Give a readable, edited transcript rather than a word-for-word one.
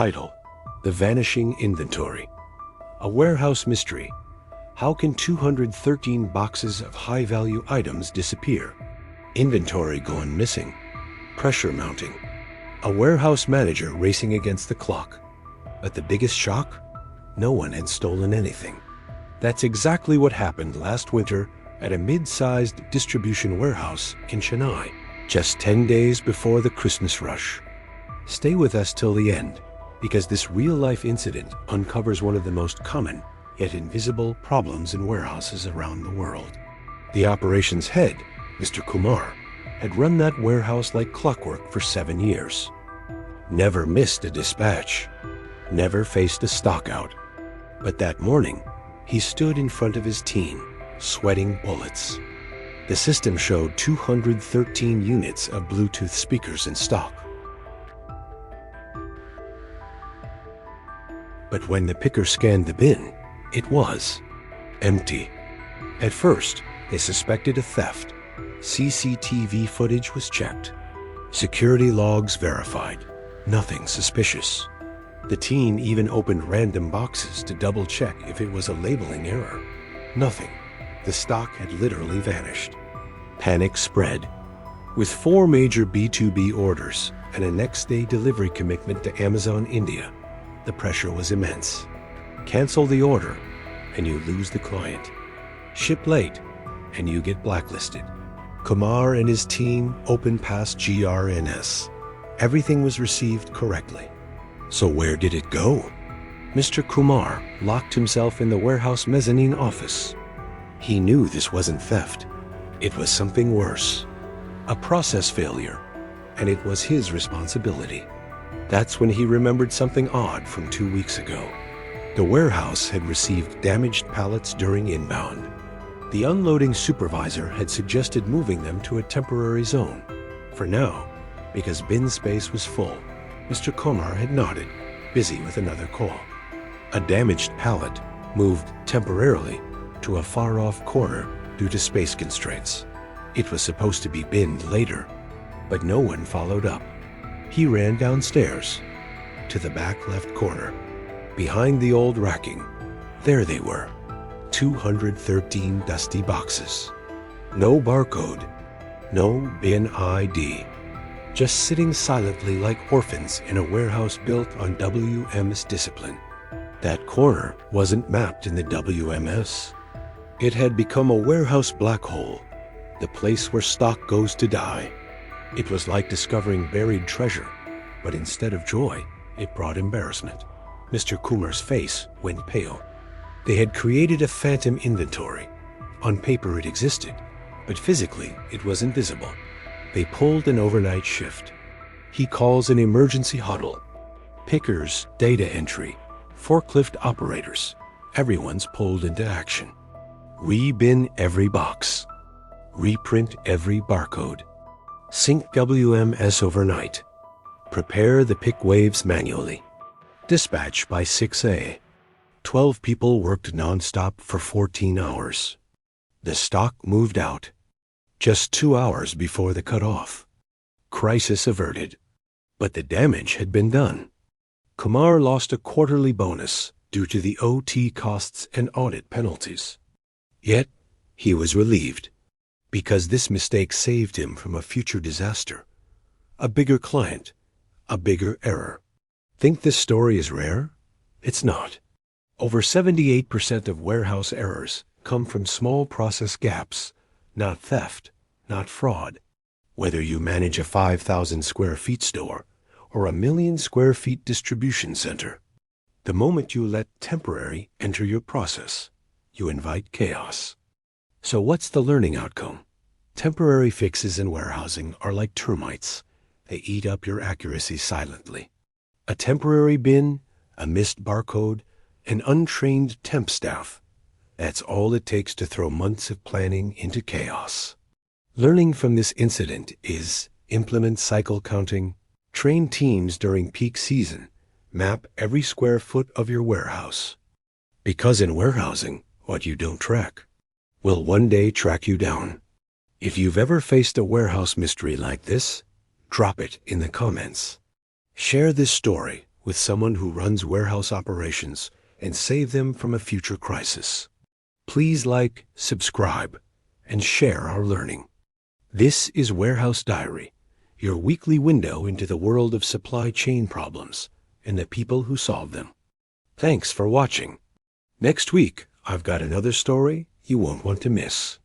Title: The Vanishing Inventory. A warehouse mystery. How can 213 boxes of high-value items disappear? Inventory gone missing. Pressure mounting. A warehouse manager racing against the clock. But the biggest shock? No one had stolen anything. That's exactly what happened last winter at a mid-sized distribution warehouse in Chennai, just 10 days before the Christmas rush. Stay with us till the end, because this real-life incident uncovers one of the most common, yet invisible, problems in warehouses around the world. The operations head, Mr. Kumar, had run that warehouse like clockwork for 7 years. Never missed a dispatch. Never faced a stockout. But that morning, he stood in front of his team, sweating bullets. The system showed 213 units of Bluetooth speakers in stock. But when the picker scanned the bin, it was empty. At first, they suspected a theft. CCTV footage was checked. Security logs verified. Nothing suspicious. The team even opened random boxes to double-check if it was a labeling error. Nothing. The stock had literally vanished. Panic spread. With 4 major B2B orders and a next-day delivery commitment to Amazon India, the pressure was immense. Cancel the order, and you lose the client. Ship late, and you get blacklisted. Kumar and his team opened past GRNS. Everything was received correctly. So where did it go? Mr. Kumar locked himself in the warehouse mezzanine office. He knew this wasn't theft. It was something worse. A process failure, and it was his responsibility. That's when he remembered something odd from 2 weeks ago. The warehouse had received damaged pallets during inbound. The unloading supervisor had suggested moving them to a temporary zone. For now, because bin space was full, Mr. Kumar had nodded, busy with another call. A damaged pallet moved temporarily to a far-off corner due to space constraints. It was supposed to be binned later, but no one followed up. He ran downstairs to the back left corner. Behind the old racking, there they were, 213 dusty boxes. No barcode, no bin ID. Just sitting silently like orphans in a warehouse built on WMS discipline. That corner wasn't mapped in the WMS. It had become a warehouse black hole, the place where stock goes to die. It was like discovering buried treasure, but instead of joy, it brought embarrassment. Mr. Kumar's face went pale. They had created a phantom inventory. On paper it existed, but physically it was invisible. They pulled an overnight shift. He calls an emergency huddle. Pickers, data entry, forklift operators. Everyone's pulled into action. Re-bin every box. Reprint every barcode. Sync WMS overnight. Prepare the pick waves manually. Dispatch by 6 a. 12 people worked non-stop for 14 hours. The stock moved out. Just 2 hours before the cutoff. Crisis averted. But the damage had been done. Kumar lost a quarterly bonus due to the OT costs and audit penalties. Yet, he was relieved, because this mistake saved him from a future disaster. A bigger client, a bigger error. Think this story is rare? It's not. Over 78% of warehouse errors come from small process gaps. Not theft, not fraud. Whether you manage a 5,000 square feet store or a 1,000,000 square feet distribution center, the moment you let temporary enter your process, you invite chaos. So what's the learning outcome? Temporary fixes in warehousing are like termites. They eat up your accuracy silently. A temporary bin, a missed barcode, an untrained temp staff. That's all it takes to throw months of planning into chaos. Learning from this incident is implement cycle counting, train teams during peak season, map every square foot of your warehouse. Because in warehousing, what you don't track will one day track you down. If you've ever faced a warehouse mystery like this, drop it in the comments. Share this story with someone who runs warehouse operations and save them from a future crisis. Please like, subscribe, and share our learning. This is Warehouse Diary, your weekly window into the world of supply chain problems and the people who solve them. Thanks for watching. Next week, I've got another story you won't want to miss.